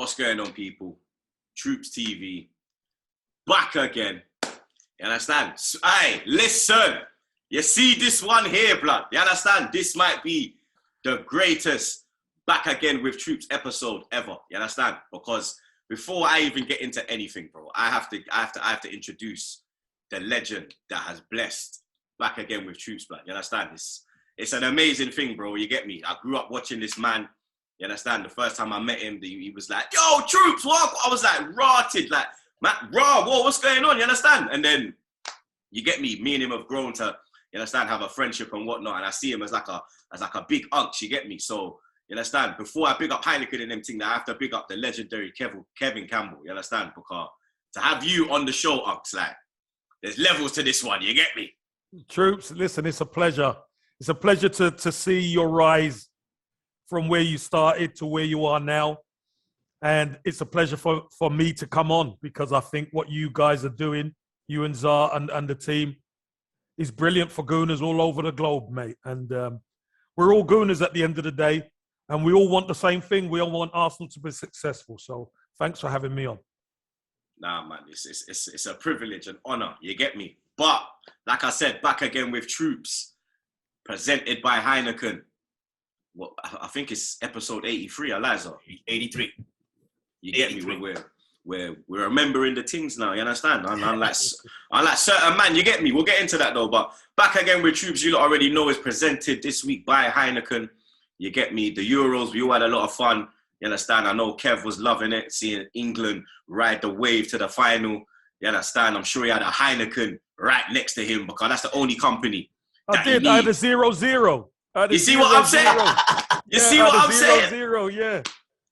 What's going on, people? TroopzTV, back again. You understand? Hey, listen. You see this one here, blood. You understand? This might be the greatest back again with Troopz episode ever. You understand? Because before I even get into anything, bro, I have to introduce the legend that has blessed back again with Troopz, blood. You understand? It's an amazing thing, bro. You get me? I grew up watching this man. You understand? The first time I met him, he was like, yo, Troopz, what? I was like, rotted, like, man, raw, whoa, what's going on? You understand? And then, you get me? Me and him have grown to, you understand, have a friendship and whatnot. And I see him as like a big uncle, you get me? So, you understand? Before I big up Heineken and them thing, I have to big up the legendary Kevin Campbell, you understand? Because to have you on the show, Unks, like, there's levels to this one, you get me? Troopz, listen, it's a pleasure. It's a pleasure to see your rise from where you started to where you are now. And it's a pleasure for me to come on because I think what you guys are doing, you and Zar and the team, is brilliant for Gooners all over the globe, mate. And we're all Gooners at the end of the day, and we all want the same thing. We all want Arsenal to be successful. So thanks for having me on. Nah, man, it's a privilege and honor, you get me? But, like I said, back again with Troopz, presented by Heineken. Well, I think it's episode 83, Eliza. 83. You get 83. Me? We're remembering the things now, you understand? Unlike certain man, you get me? We'll get into that though. But back again with Troopz, you lot already know, is presented this week by Heineken. You get me? The Euros, we all had a lot of fun. You understand? I know Kev was loving it, seeing England ride the wave to the final. You understand? I'm sure he had a Heineken right next to him because that's the only company. I did. I had a 0-0. You see what I'm saying? You see what I'm saying? 0-0, yeah.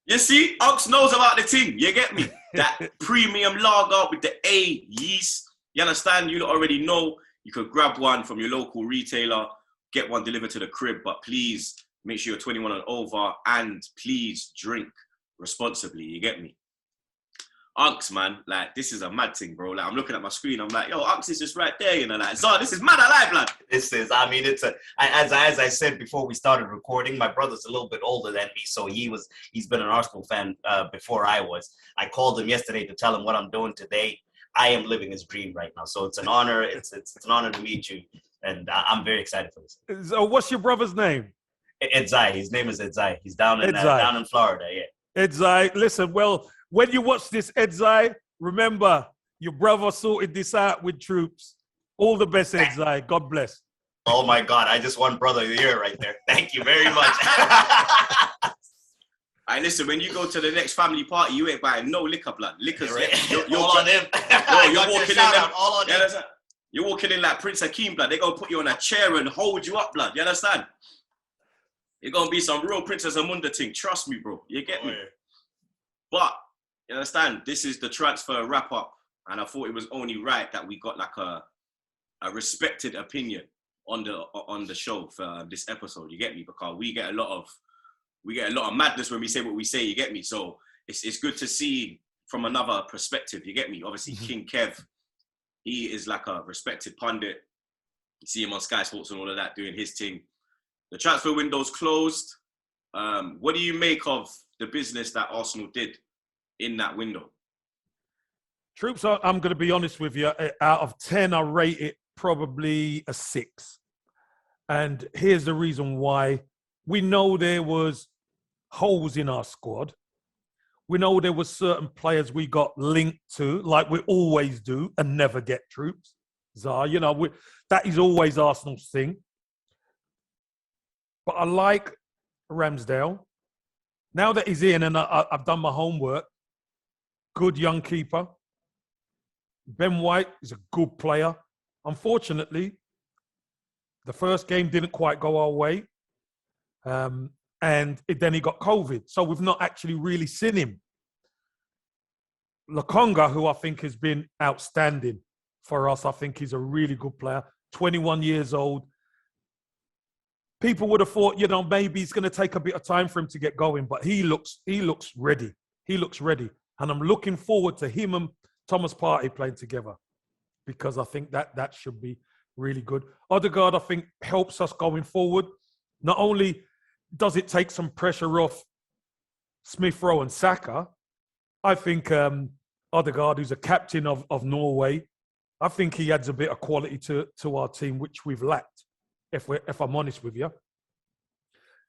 You see, Ox knows about the thing. You get me? That premium lager with the A yeast. You understand? You already know. You could grab one from your local retailer, get one delivered to the crib, but please make sure you're 21 and over, and please drink responsibly. You get me? Unks, man, like, this is a mad thing, bro. Like, I'm looking at my screen, I'm like, yo, Unks is just right there, you know, like, so this is mad alive, lad. This is, I mean, as I said before we started recording, my brother's a little bit older than me, so he's been an Arsenal fan before I was. I called him yesterday to tell him what I'm doing today. I am living his dream right now, so it's an honor. It's an honor to meet you, and I'm very excited for this. So what's your brother's name? Edzai. His name is Edzai. He's down in Florida, yeah. Edzai, listen, well, when you watch this, Edzai, remember, your brother sorted this out with Troopz. All the best, Edzai. God bless. Oh, my God. I just won Brother of the Year right there. Thank you very much. Hey, listen, when you go to the next family party, you ain't buying no liquor, blood. Liquor's right. You're all on him. You're walking in all on him. You're walking in like Prince Hakeem, blood. They're going to put you on a chair and hold you up, blood. You understand? It's going to be some real Princess Amunda thing. Trust me, bro. You get me? Yeah. But, you understand, this is the transfer wrap-up, and I thought it was only right that we got like a respected opinion on the show for this episode. You get me? Because we get a lot of madness when we say what we say. You get me? So it's good to see from another perspective. You get me? Obviously, King Kev, he is like a respected pundit. You see him on Sky Sports and all of that doing his thing. The transfer window's closed. What do you make of the business that Arsenal did in that window? Troopz, I'm going to be honest with you. Out of 10, I rate it probably a 6. And here's the reason why. We know there was holes in our squad. We know there were certain players we got linked to, like we always do, and never get Troopz. Zar, you know, that is always Arsenal's thing. But I like Ramsdale. Now that he's in and I've done my homework, good young keeper. Ben White is a good player. Unfortunately, the first game didn't quite go our way. And then he got COVID. So we've not actually really seen him. Lokonga, who I think has been outstanding for us, I think he's a really good player. 21 years old. People would have thought, you know, maybe it's going to take a bit of time for him to get going, but he looks ready. He looks ready. And I'm looking forward to him and Thomas Partey playing together because I think that should be really good. Odegaard, I think, helps us going forward. Not only does it take some pressure off Smith Rowe and Saka, I think Odegaard, who's a captain of Norway, I think he adds a bit of quality to our team, which we've lacked, if I'm honest with you.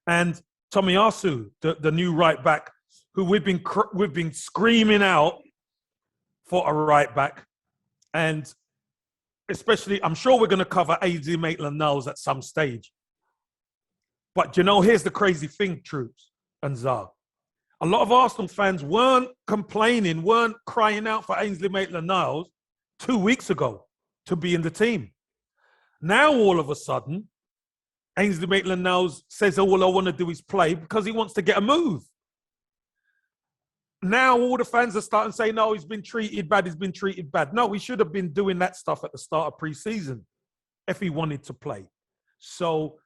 And Tomiyasu, the new right back, who we've been screaming out for a right back, and especially, I'm sure we're going to cover Ainsley Maitland-Niles at some stage. But here's the crazy thing, Troopz and Zar. A lot of Arsenal fans weren't complaining, weren't crying out for Ainsley Maitland-Niles 2 weeks ago to be in the team. Now, all of a sudden, Ainsley Maitland-Niles says, all I want to do is play because he wants to get a move. Now all the fans are starting to say, no, he's been treated bad. No, he should have been doing that stuff at the start of pre-season if he wanted to play. So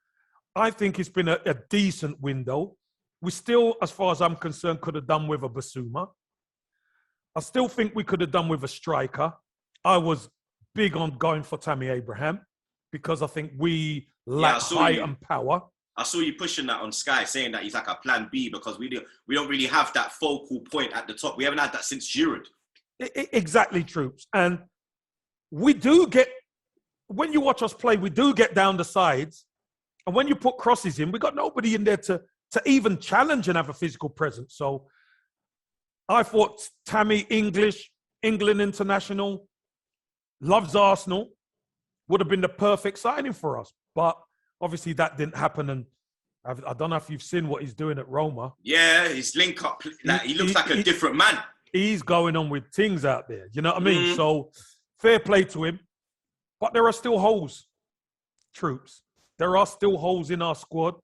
I think it's been a decent window. We still, as far as I'm concerned, could have done with a Basuma. I still think we could have done with a striker. I was big on going for Tammy Abraham because I think we lack height and power. I saw you pushing that on Sky, saying that he's like a plan B because we don't really have that focal point at the top. We haven't had that since Giroud. Exactly, Troopz. And we do get, when you watch us play, we do get down the sides. And when you put crosses in, we got nobody in there to even challenge and have a physical presence. So I thought Tammy English, England international, loves Arsenal, would have been the perfect signing for us. But obviously that didn't happen. And I don't know if you've seen what he's doing at Roma. Yeah, his link up, he looks like a different man. He's going on with things out there. You know what I mean? So fair play to him. But there are still holes, Troopz. There are still holes in our squad.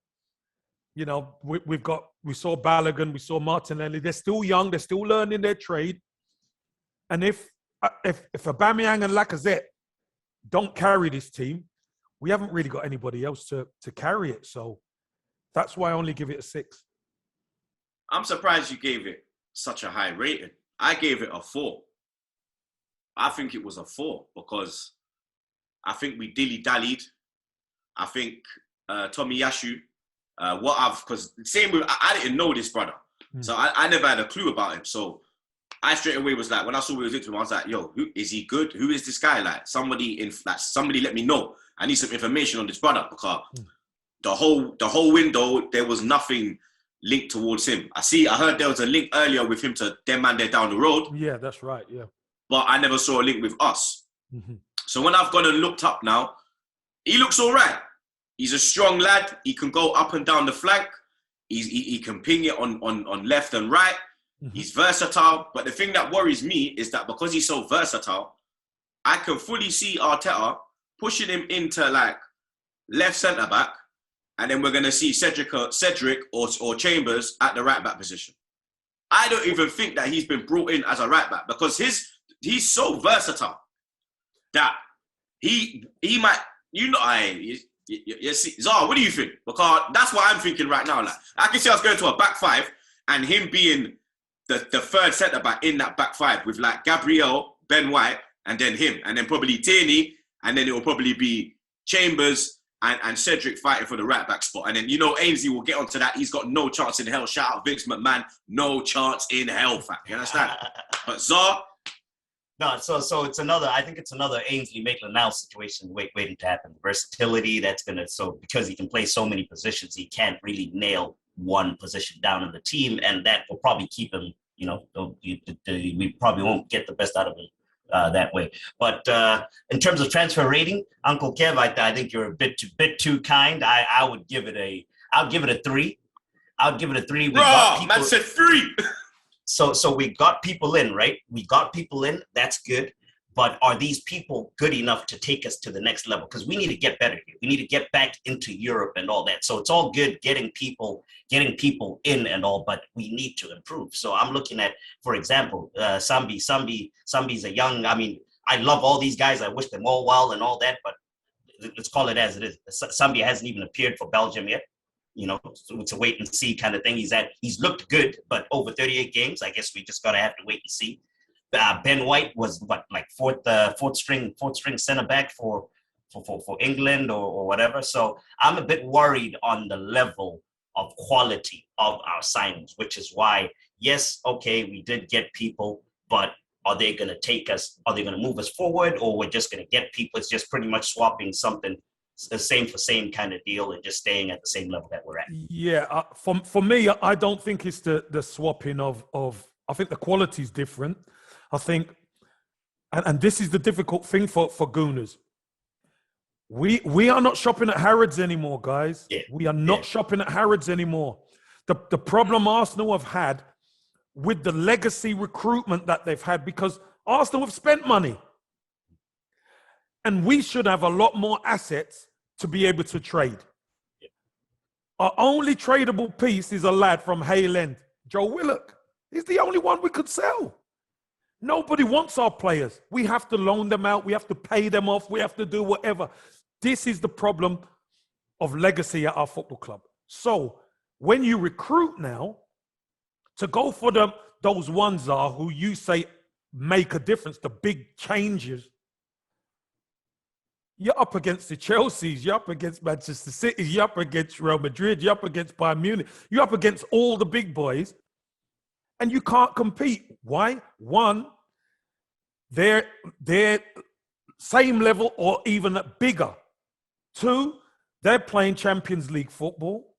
We saw Balogun, we saw Martinelli. They're still young. They're still learning their trade. And if Aubameyang and Lacazette don't carry this team, we haven't really got anybody else to carry it. So that's why I only give it a 6. I'm surprised you gave it such a high rating. I gave it a 4. I think it was a 4 because I think we dilly-dallied. I think Tomiyasu, because same with, I didn't know this brother. So I never had a clue about him. So I straight away was like, when I saw what he was into him, I was like, yo, is he good? Who is this guy? Like, somebody let me know. I need some information on this brother because the whole window, there was nothing linked towards him. I heard there was a link earlier with him to them man there down the road. Yeah, that's right, yeah. But I never saw a link with us. Mm-hmm. So when I've gone and looked up now, he looks all right. He's a strong lad. He can go up and down the flank. He can ping it on left and right. Mm-hmm. He's versatile. But the thing that worries me is that because he's so versatile, I can fully see Arteta pushing him into like left centre back, and then we're gonna see Cedric or Chambers at the right back position. I don't even think that he's been brought in as a right back because he's so versatile that he might, see, Zara, what do you think? Because that's what I'm thinking right now. Like, I can see us going to a back 5 and him being the third centre back in that back 5 with like Gabriel, Ben White, and then him, and then probably Tierney, and then it will probably be Chambers and Cedric fighting for the right back spot. And then, Ainsley will get onto that. He's got no chance in hell. Shout out Vince McMahon. No chance in hell, fam. You understand? But Zar? No, so I think it's another Ainsley Maitland-Niles situation waiting to happen. Versatility, because he can play so many positions, he can't really nail one position down in the team, and that will probably keep him, we probably won't get the best out of him that way. But in terms of transfer rating, Uncle Kev, I think you're a bit too kind. I would give it a 3. I would give it a 3. Man said 3. So we got people in, right? We got people in. That's good. But are these people good enough to take us to the next level? Because we need to get better here. We need to get back into Europe and all that. So it's all good getting people in and all, but we need to improve. So I'm looking at, for example, Sambi's a young, I love all these guys. I wish them all well and all that, but let's call it as it is. Sambi hasn't even appeared for Belgium yet. So it's a wait and see kind of thing. He's looked good, but over 38 games, I guess we just gotta have to wait and see. Ben White was fourth string center back for England or whatever. So I'm a bit worried on the level of quality of our signings, which is why yes, okay, we did get people, but are they going to take us? Are they going to move us forward, or we're just going to get people? It's just pretty much swapping something, the same for same kind of deal, and just staying at the same level that we're at. Yeah, for me, I don't think it's the swapping of. I think the quality is different. I think, and this is the difficult thing for Gooners. We are not shopping at Harrods anymore, guys. Yeah. We are not shopping at Harrods anymore. The problem Arsenal have had with the legacy recruitment that they've had, because Arsenal have spent money. And we should have a lot more assets to be able to trade. Yeah. Our only tradable piece is a lad from Hale End, Joe Willock. He's the only one we could sell. Nobody wants our players. We have to loan them out. We have to pay them off. We have to do whatever. This is the problem of legacy at our football club. So when you recruit now, to go for those ones who you say make a difference, the big changes, you're up against the Chelseas, you're up against Manchester City, you're up against Real Madrid, you're up against Bayern Munich, you're up against all the big boys, and you can't compete. Why? One, they're same level or even bigger. Two, they're playing Champions League football.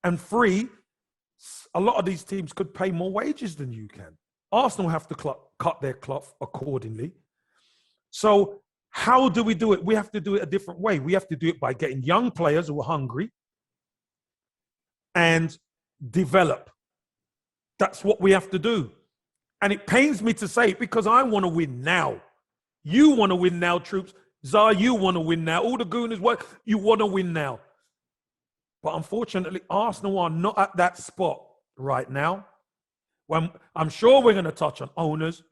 And three, a lot of these teams could pay more wages than you can. Arsenal have to cut their cloth accordingly. So how do we do it? We have to do it a different way. We have to do it by getting young players who are hungry and develop. That's what we have to do. And it pains me to say it because I want to win now. You want to win now, Troopz. Zah, you want to win now. All the Gooners, you want to win now. But unfortunately, Arsenal are not at that spot right now. When I'm sure we're going to touch on owners.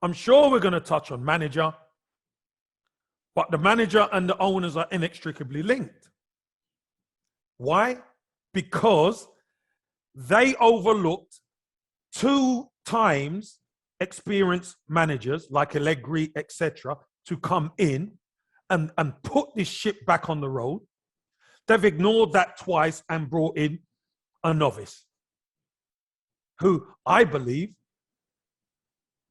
I'm sure we're going to touch on manager. But the manager and the owners are inextricably linked. Why? Because they overlooked 2 times experienced managers like Allegri, etc., to come in and put this ship back on the road. They've ignored that twice and brought in a novice who I believe,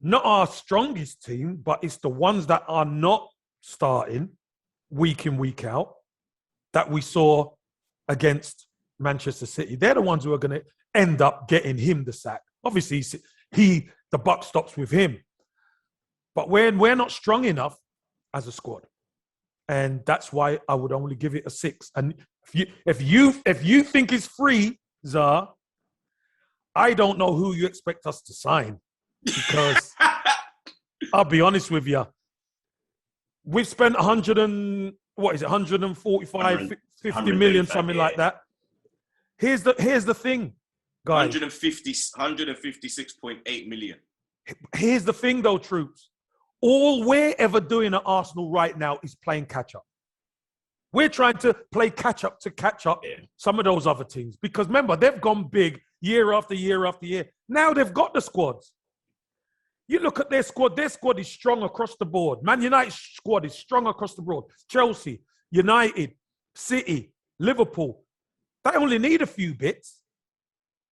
not our strongest team, but it's the ones that are not starting week in, week out that we saw against Manchester City. They're the ones who are going to end up getting him the sack. Obviously, the buck stops with him. But we're not strong enough as a squad. And that's why I would only give it a 6. And if you think it's free, Zah, I don't know who you expect us to sign. Because I'll be honest with you. We've spent 145, 50 million, something like that. Here's the thing, guys. 156.8 million. Here's the thing, though, Troopz. All we're ever doing at Arsenal right now is playing catch-up. We're trying to play catch-up to catch up some of those other teams. Because remember, they've gone big year after year after year. Now they've got the squads. You look at their squad is strong across the board. Man United's squad is strong across the board. Chelsea, United, City, Liverpool. They only need a few bits.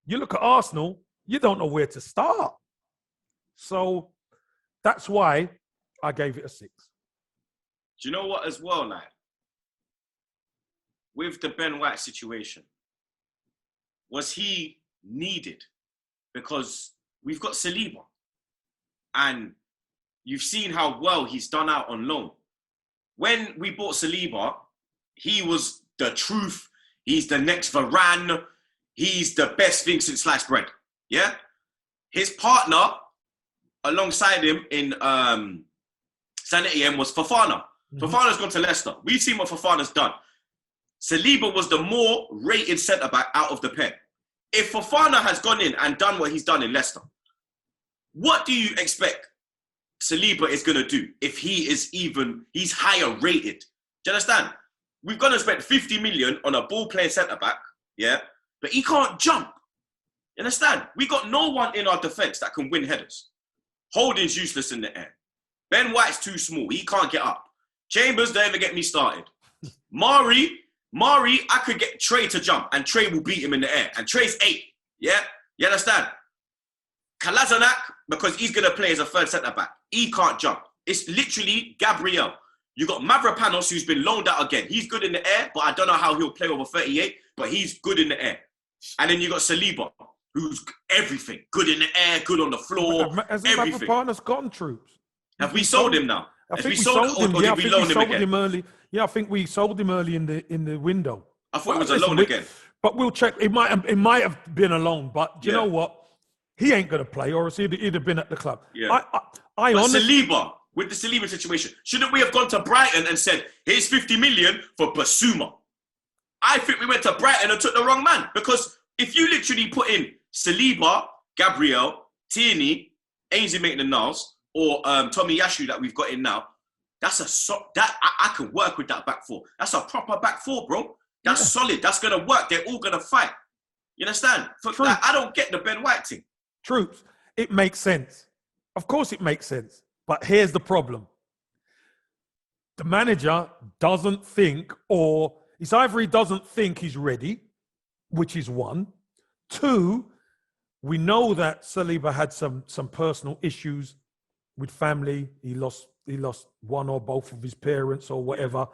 You look at Arsenal, you don't know where to start. So that's why I gave it a 6. Do you know what as well, lad? With the Ben White situation, was he needed? Because we've got Saliba. And you've seen how well he's done out on loan. When we bought Saliba, he was the truth. He's the next Varane. He's the best thing since sliced bread. Yeah? His partner, alongside him in San Etienne, was Fofana. Fofana's gone to Leicester. We've seen what Fofana's done. Saliba was the more rated centre-back out of the pair. If Fofana has gone in and done what he's done in Leicester, what do you expect Saliba is going to do if he's higher rated? Do you understand? We've gone to spend 50 million on a ball-playing centre-back, yeah? But he can't jump. You understand? We got no one in our defence that can win headers. Holding's useless in the air. Ben White's too small. He can't get up. Chambers, don't ever get me started. Mari, I could get Trey to jump, and Trey will beat him in the air. And Trey's 8, yeah? You understand? Kolasinac, because he's going to play as a third centre-back. He can't jump. It's literally Gabriel. You got Mavropanos, who's been loaned out again. He's good in the air, but I don't know how he'll play over 38, but he's good in the air. And then you got Saliba, who's everything. Good in the air, good on the floor, Hasn't everything. Mavropanos gone, Troopz? Have we sold him now? I think we sold him, or did we loan him again? early. Yeah, I think we sold him early in the window. I thought it was a loan again. But we'll check. It might have been a loan, but do you know what? He ain't going to play, or else he'd have been at the club. Yeah. I honestly... Saliba, with the Saliba situation, shouldn't we have gone to Brighton and said, here's 50 million for Basuma? I think we went to Brighton and took the wrong man, because if you literally put in Saliba, Gabriel, Tierney, Ainsley Maitland-Niles, or Tommy Yashu that we've got in now, that's I can work with that back four. That's a proper back four, bro. That's solid. That's going to work. They're all going to fight. You understand? I don't get the Ben White thing. Troopz, it makes sense. Of course it makes sense. But here's the problem. The manager doesn't think, or it's either he doesn't think he's ready, which is one. Two, we know that Saliba had some personal issues with family. He lost one or both of his parents or whatever.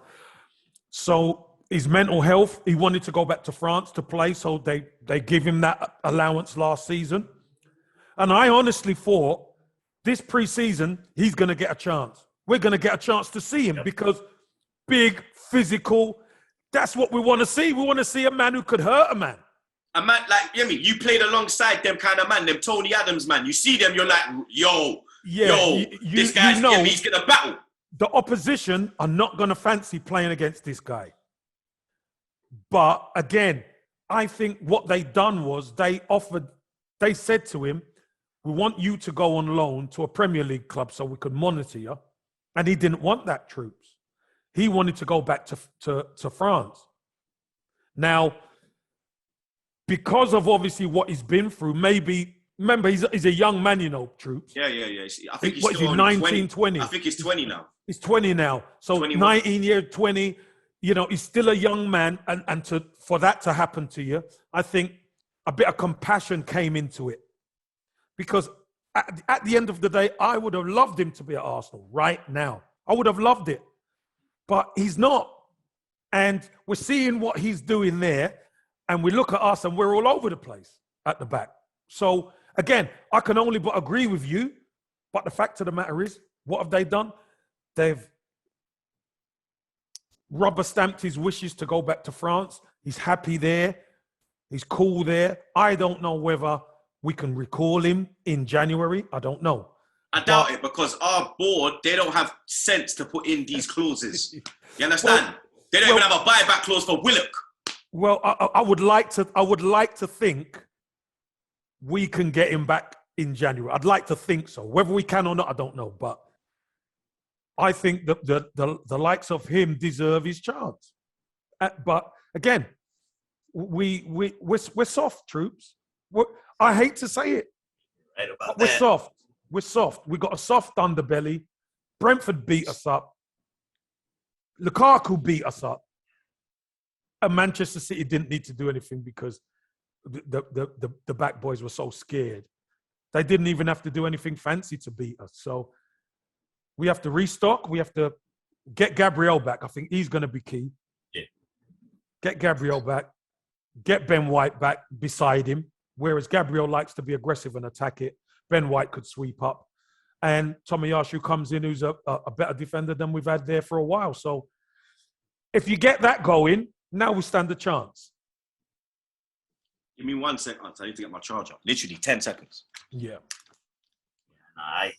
So his mental health, he wanted to go back to France to play, so they give him that allowance last season. And I honestly thought this pre-season, he's going to get a chance. We're going to get a chance to see him because big, physical, that's what we want to see. We want to see a man who could hurt a man. A man like, you played alongside them kind of man, them Tony Adams man. You see them, you're like, this guy's he's going to battle. The opposition are not going to fancy playing against this guy. But again, I think what they done was they said to him, we want you to go on loan to a Premier League club so we could monitor you. And he didn't want that, Troopz. He wanted to go back to France. Now, because of obviously what he's been through, maybe, remember, he's a young man, Troopz. Yeah. I think he's still 19, 20. I think he's 20 now. He's 20 now. So 21. 19 years, 20, he's still a young man. And for that to happen to you, I think a bit of compassion came into it. Because at the end of the day, I would have loved him to be at Arsenal right now. I would have loved it. But he's not. And we're seeing what he's doing there. And we look at us and we're all over the place at the back. So, again, I can only but agree with you. But the fact of the matter is, what have they done? They've rubber stamped his wishes to go back to France. He's happy there. He's cool there. I don't know whether we can recall him in January. I don't know. I doubt it, because our board, they don't have sense to put in these clauses. You understand? They don't even have a buyback clause for Willock. Well, I would like to think we can get him back in January. I'd like to think so. Whether we can or not, I don't know. But I think that the likes of him deserve his chance. But again, we're soft, Troopz. I hate to say it. Right about We're that. soft. We're soft. We've got a soft underbelly. Brentford beat us up. Lukaku beat us up. And Manchester City didn't need to do anything because the back boys were so scared. They didn't even have to do anything fancy to beat us. So we have to restock. We have to get Gabriel back. I think he's going to be key. Yeah. Get Gabriel back. Get Ben White back beside him. Whereas Gabriel likes to be aggressive and attack it. Ben White could sweep up. And Tomiyasu comes in, who's a better defender than we've had there for a while. So if you get that going, now we stand a chance. Give me 1 second. I need to get my charger. Literally 10 seconds. Yeah.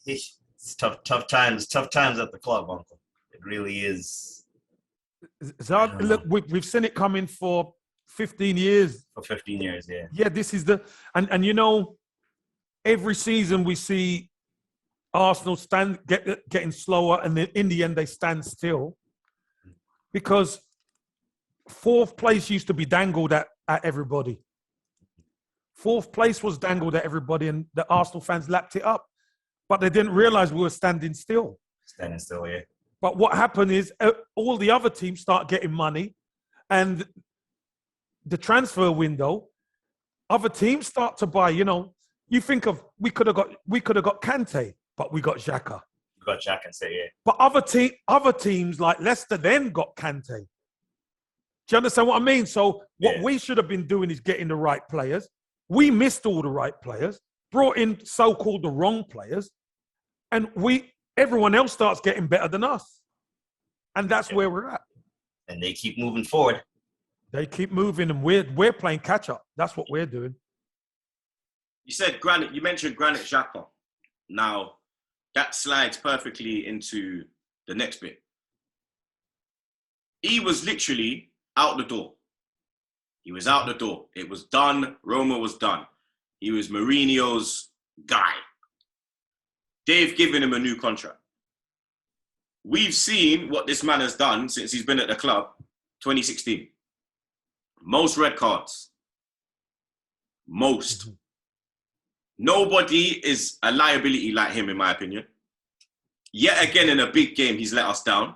It's tough times at the club, Uncle. It really is. Look, we've seen it coming for 15 years. For 15 years, yeah. Yeah, this is and every season we see Arsenal getting slower, and then in the end they stand still because fourth place used to be dangled at everybody. Fourth place was dangled at everybody, and the Arsenal fans lapped it up, but they didn't realize we were standing still. Standing still, yeah. But what happened is all the other teams start getting money, and the transfer window, other teams start to buy. You You think of we could have got Kante, but we got Xhaka. You got Jack and say, yeah. But other teams like Leicester then got Kante. Do you understand what I mean? So what we should have been doing is getting the right players. We missed all the right players, brought in so-called the wrong players, and everyone else starts getting better than us. And that's where we're at. And they keep moving forward. They keep moving, and we're playing catch-up. That's what we're doing. You said Granit. You mentioned Granit Xhaka. Now, that slides perfectly into the next bit. He was literally out the door. He was out the door. It was done. Roma was done. He was Mourinho's guy. They've given him a new contract. We've seen what this man has done since he's been at the club, 2016. Most red cards. Most. Nobody is a liability like him, in my opinion. Yet again, in a big game, he's let us down.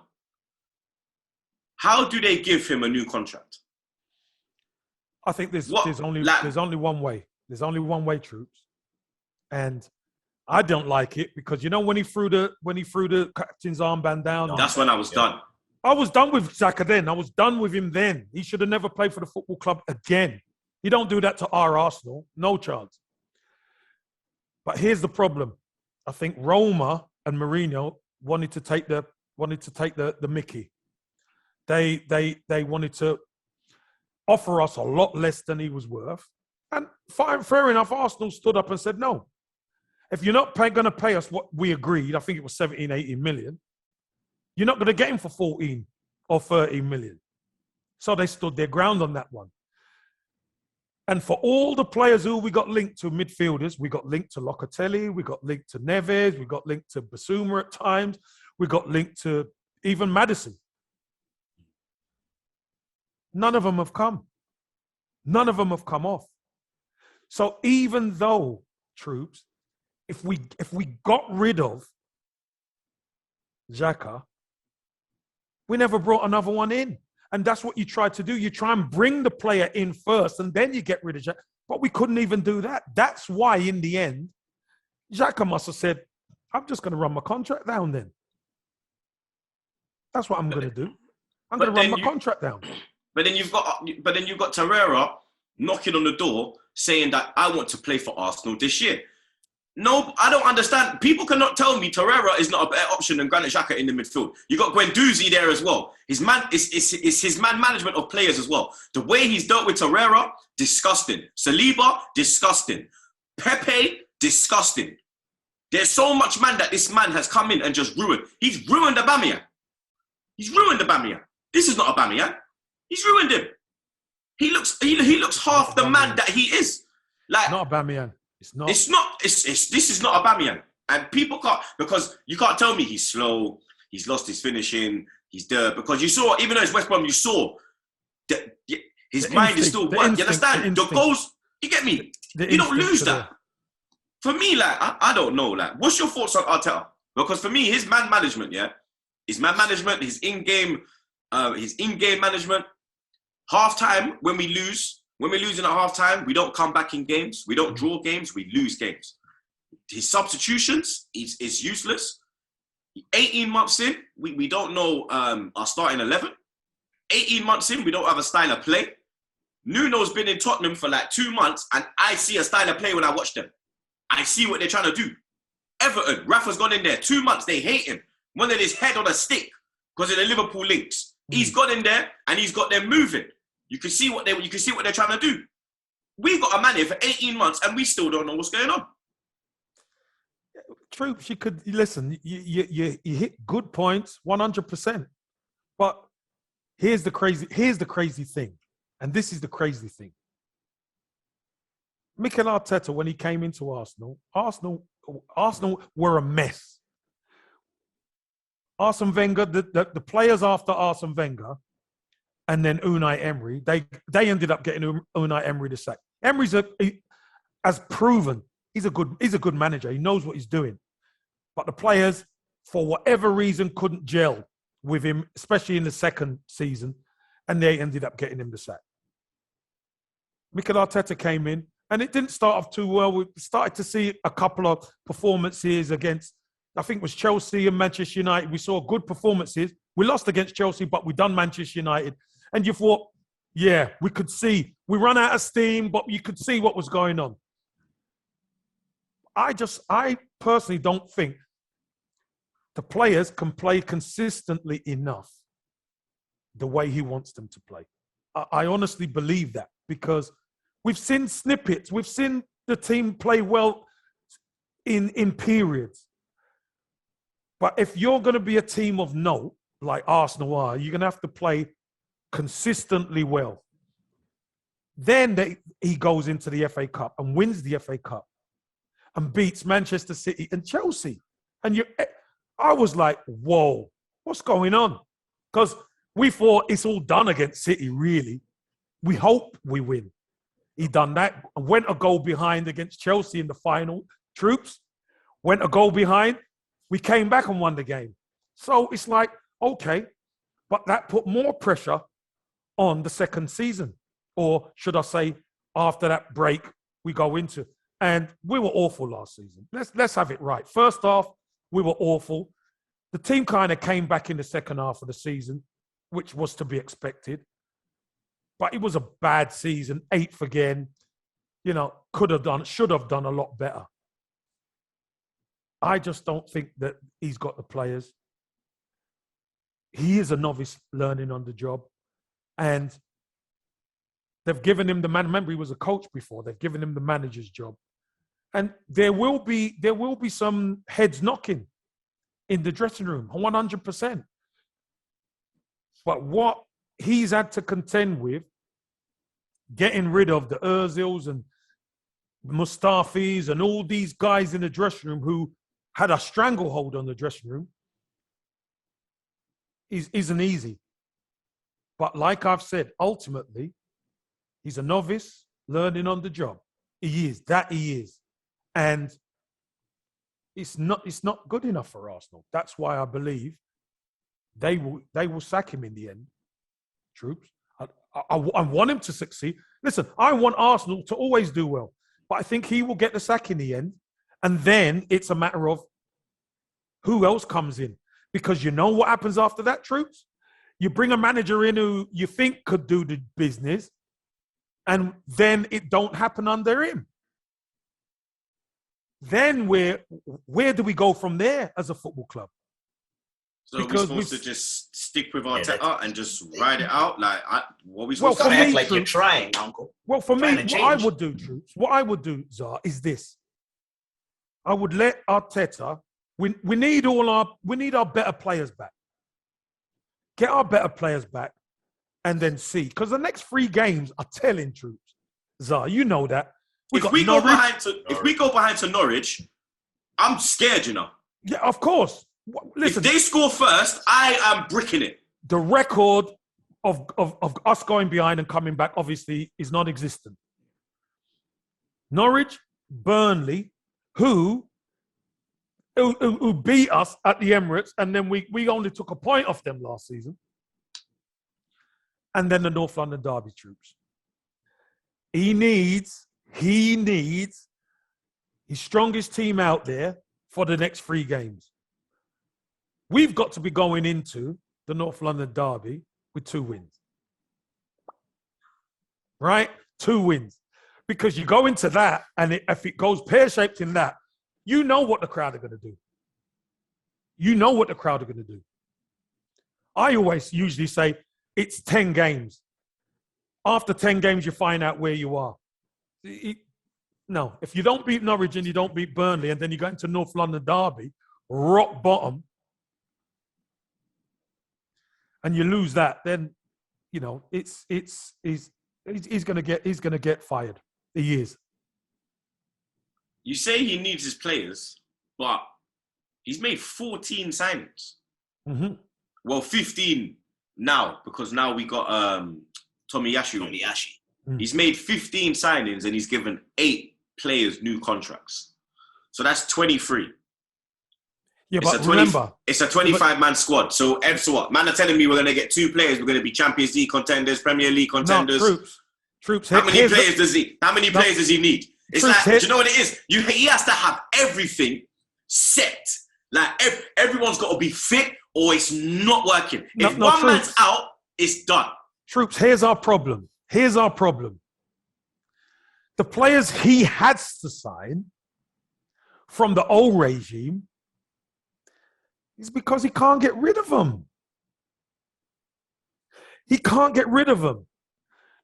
How do they give him a new contract? I think there's only one way. There's only one way, Troopz. And I don't like it because when he threw the captain's armband down. That's when I was done. I was done with Xhaka then. I was done with him then. He should have never played for the football club again. You don't do that to our Arsenal. No chance. But here's the problem. I think Roma and Mourinho wanted to take the Mickey. They wanted to offer us a lot less than he was worth. And fair enough, Arsenal stood up and said, no. If you're not going to pay us what we agreed, I think it was 17, 18 million, you're not going to get him for 14 or 13 million. So they stood their ground on that one. And for all the players who we got linked to, midfielders, we got linked to Locatelli, we got linked to Neves, we got linked to Basuma at times, we got linked to even Maddison. None of them have come. None of them have come off. So even though, Troopz, if we got rid of Xhaka, we never brought another one in. And that's what you try to do. You try and bring the player in first, and then you get rid of Xhaka. But we couldn't even do that. That's why, in the end, Xhaka must have said, I'm just going to run my contract down then. That's what I'm going to do. I'm going to run my contract down. But then you've got Torreira knocking on the door saying that I want to play for Arsenal this year. No, I don't understand. People cannot tell me Torreira is not a better option than Granit Xhaka in the midfield. You got Guendouzi there as well. His man is his man management of players as well. The way he's dealt with Torreira, disgusting. Saliba, disgusting. Pepe, disgusting. There's so much that this man has come in and just ruined. He's ruined Aubameyang. He's ruined Aubameyang. This is not Aubameyang. He's ruined him. He looks half the man that he is. Like, not Aubameyang. This is not Aubameyang. And people can't, because you can't tell me he's slow, he's lost his finishing, he's there. Because you saw, even though it's West Brom, you saw that his mind is still working. You understand? The goals, you get me? You don't lose that. For me, like, I don't know. Like, what's your thoughts on Arteta? Because for me, his man management, his in-game management, half-time, when we lose in at half-time, we don't come back in games. We don't draw games. We lose games. His substitutions is useless. 18 months in, we don't know our starting 11. 18 months in, we don't have a style of play. Nuno's been in Tottenham for like 2 months, and I see a style of play when I watch them. I see what they're trying to do. Everton, Rafa's gone in there 2 months. They hate him. Wanted his head on a stick because of the Liverpool links. He's gone in there and he's got them moving. You can see what they're trying to do. We've got a man here for 18 months and we still don't know what's going on. Troopz, you could listen. You hit good points, 100%. But here's the crazy thing, and this is the crazy thing. Mikel Arteta, when he came into Arsenal were a mess. Arsene Wenger, the players after Arsene Wenger, and then Unai Emery, they ended up getting Unai Emery the sack. Emery's has proven he's a good manager. He knows what he's doing, but the players, for whatever reason, couldn't gel with him, especially in the second season, and they ended up getting him the sack. Mikel Arteta came in, And it didn't start off too well. We started to see a couple of performances against, I think it was Chelsea and Manchester United. We saw good performances. We lost against Chelsea, but we done Manchester United. And you thought, yeah, we could see. We run out of steam, but you could see what was going on. I personally don't think the players can play consistently enough the way he wants them to play. I honestly believe that because we've seen snippets. We've seen the team play well in periods. But if you're going to be a team of note, like Arsenal are, you're going to have to play consistently well. Then he goes into the FA Cup and wins the FA Cup and beats Manchester City and Chelsea. And I was like, whoa, what's going on? Because we thought it's all done against City, really. We hope we win. He done that and went a goal behind against Chelsea in the final. Troopz went a goal behind. We came back and won the game. So it's like, okay, but that put more pressure on the second season. Or should I say, after that break, we go into. And we were awful last season. Let's have it right. First half, we were awful. The team kind of came back in the second half of the season, which was to be expected. But it was a bad season, 8th again. You know, should have done a lot better. I just don't think that he's got the players. He is a novice learning on the job. And they've given him the man. Remember, he was a coach before. They've given him the manager's job. And there will be some heads knocking in the dressing room, 100%. But what he's had to contend with, getting rid of the Ozils and Mustafis and all these guys in the dressing room who had a stranglehold on the dressing room, isn't easy. But like I've said, ultimately, he's a novice learning on the job. He is. And it's not good enough for Arsenal. That's why I believe they will sack him in the end. Troopz. I want him to succeed. Listen, I want Arsenal to always do well, but I think he will get the sack in the end. And then it's a matter of who else comes in. Because you know what happens after that, Troopz? You bring a manager in who you think could do the business, and then it don't happen under him. Then where do we go from there as a football club? So because we're supposed to just stick with Arteta and just ride it out? Like, what are we supposed to act like Troopz, you're trying, Uncle? Well, for me, what I would do, Troopz, what I would do, Zar, is this. I would let Arteta, we need our better players back. Get our better players back and then see. Because the next 3 games are telling, Troopz. Zar, you know that. If we go behind to Norwich, I'm scared, you know. Yeah, of course. Listen, if they score first, I am bricking it. The record of us going behind and coming back, obviously, is non-existent. Norwich, Burnley, who beat us at the Emirates, and then we only took a point off them last season. And then the North London Derby, Troopz. He needs his strongest team out there for the next 3 games. We've got to be going into the North London Derby with 2 wins. Right? 2 wins. Because you go into that, and if it goes pear-shaped in that, you know what the crowd are going to do. You know what the crowd are going to do. I always usually say it's 10 games. After 10 games, you find out where you are. No, if you don't beat Norwich and you don't beat Burnley, and then you go into North London Derby, rock bottom, and you lose that, then you know he's gonna get fired. He is. You say he needs his players, but he's made 14 signings. Mm-hmm. Well, 15 now, because now we got Tomiyasu. Mm. He's made 15 signings and he's given 8 players new contracts. So that's 23. Yeah, but remember... It's a 25-man squad. So what? Man are telling me we're going to get 2 players. We're going to be Champions League contenders, Premier League contenders. No, Troopz, How many players does he? How many players does he need? It's Troopz, like, do you know what it is? He has to have everything set. Like everyone's got to be fit, or it's not working. If one man's out, it's done. Troopz, here's our problem. Here's our problem. The players he has to sign from the old regime is because he can't get rid of them. He can't get rid of them.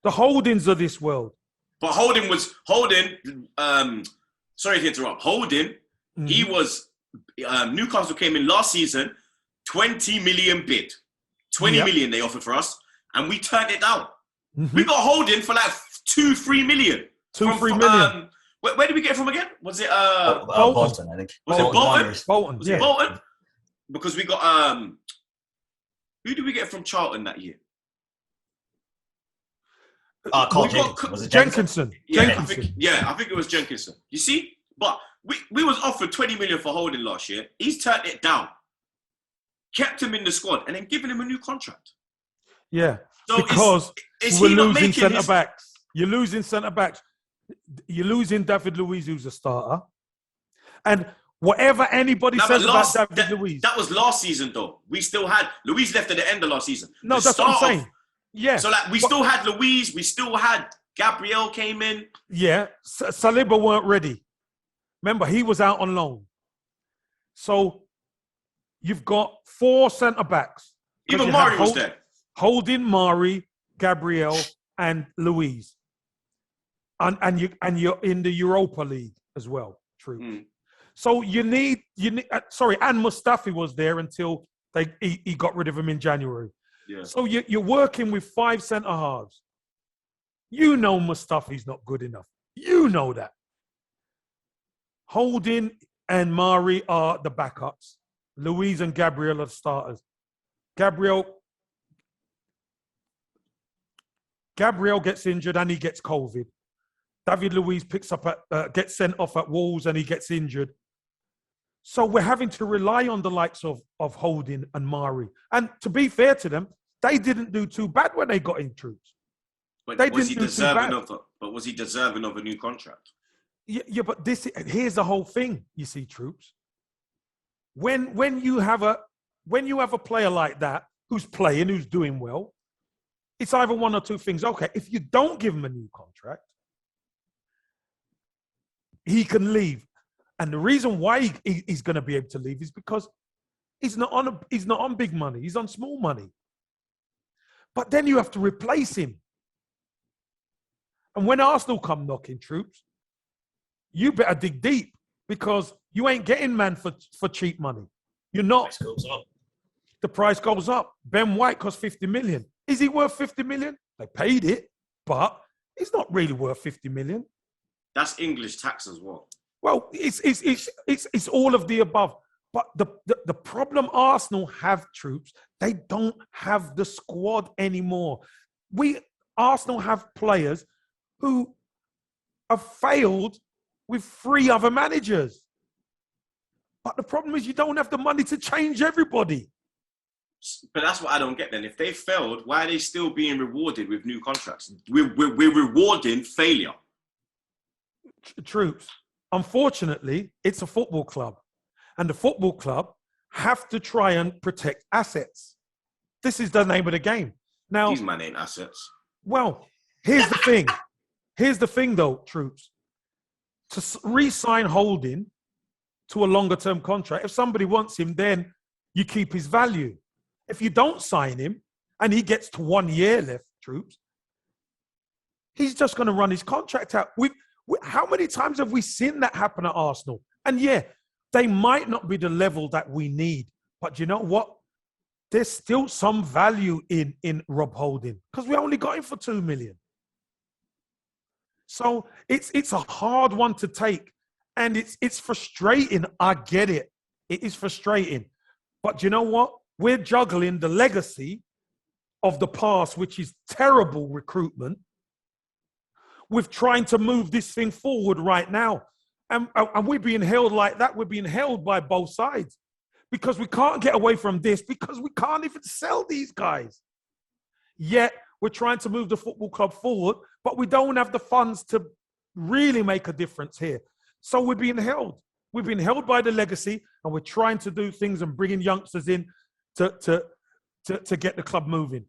The Holdings of this world. But Holding. Sorry to interrupt. Holding. He was. Newcastle came in last season, 20 million bid, 20 million they offered for us, and we turned it down. We got Holding for like 2-3 million. 2-3 million. Where did we get it from again? Was it Bolton? I think. Was it Bolton? Bolton. Was it Bolton? Because we got who did we get from Charlton that year? Carl Jenkinson. Was it Jenkinson? Jenkinson. I think it was Jenkinson. You see? But we was offered 20 million for Holding last year. He's turned it down. Kept him in the squad and then given him a new contract. Yeah. So because is we're he not losing making centre-backs. You're losing centre-backs. You're losing David Luiz, who's a starter. And whatever anybody says about David Luiz. That was last season, though. We still had... Luiz left at the end of last season. No, that's what I'm saying. Yeah. So, like, we still had Luiz. We still had... Gabriel came in. Yeah. Saliba weren't ready. Remember, he was out on loan. So, you've got 4 centre-backs. Even Mari was there. Holding, Mari, Gabriel, and Luiz. And you're in the Europa League as well, Troopz. So you need and Mustafi was there until he got rid of him in January. Yeah. So you're working with 5 centre halves. You know Mustafi's not good enough. You know that. Holding and Mari are the backups. Luiz and Gabriel are the starters. Gabriel gets injured and he gets COVID. David Luiz gets sent off at Wolves and he gets injured. So we're having to rely on the likes of Holding and Mari. And to be fair to them, they didn't do too bad when they got in Troopz. But was he deserving of a new contract? Yeah, but here's the whole thing, you see, Troopz. When you have a player like that who's playing, who's doing well, it's either one or two things. Okay, if you don't give him a new contract, he can leave. And the reason why he's going to be able to leave is because he's not on big money. He's on small money. But then you have to replace him. And when Arsenal come knocking, Troopz, you better dig deep because you ain't getting man for cheap money. You're not. The price goes up. Ben White cost 50 million. Is he worth 50 million? They paid it, but he's not really worth 50 million. That's English tax as well. Well, it's all of the above. But the problem Arsenal have, Troopz, they don't have the squad anymore. Arsenal have players who have failed with 3 other managers. But the problem is you don't have the money to change everybody. But that's what I don't get then. If they failed, why are they still being rewarded with new contracts? We're rewarding failure. Troopz, unfortunately, it's a football club. And the football club have to try and protect assets. This is the name of the game. Now, these man ain't assets. Well, here's the thing. Here's the thing, though, Troopz. To re-sign Holding to a longer-term contract, if somebody wants him, then you keep his value. If you don't sign him and he gets to 1 year left, Troopz, he's just going to run his contract out. How many times have we seen that happen at Arsenal? And yeah, they might not be the level that we need. But you know what? There's still some value in Rob Holding because we only got him for 2 million. So it's a hard one to take. And it's frustrating. I get it. It is frustrating. But you know what? We're juggling the legacy of the past, which is terrible recruitment, with trying to move this thing forward right now. And we're being held like that. We're being held by both sides because we can't get away from this because we can't even sell these guys. Yet We're trying to move the football club forward, but we don't have the funds to really make a difference here. So we're being held. We've been held by the legacy, and we're trying to do things and bringing youngsters in to get the club moving.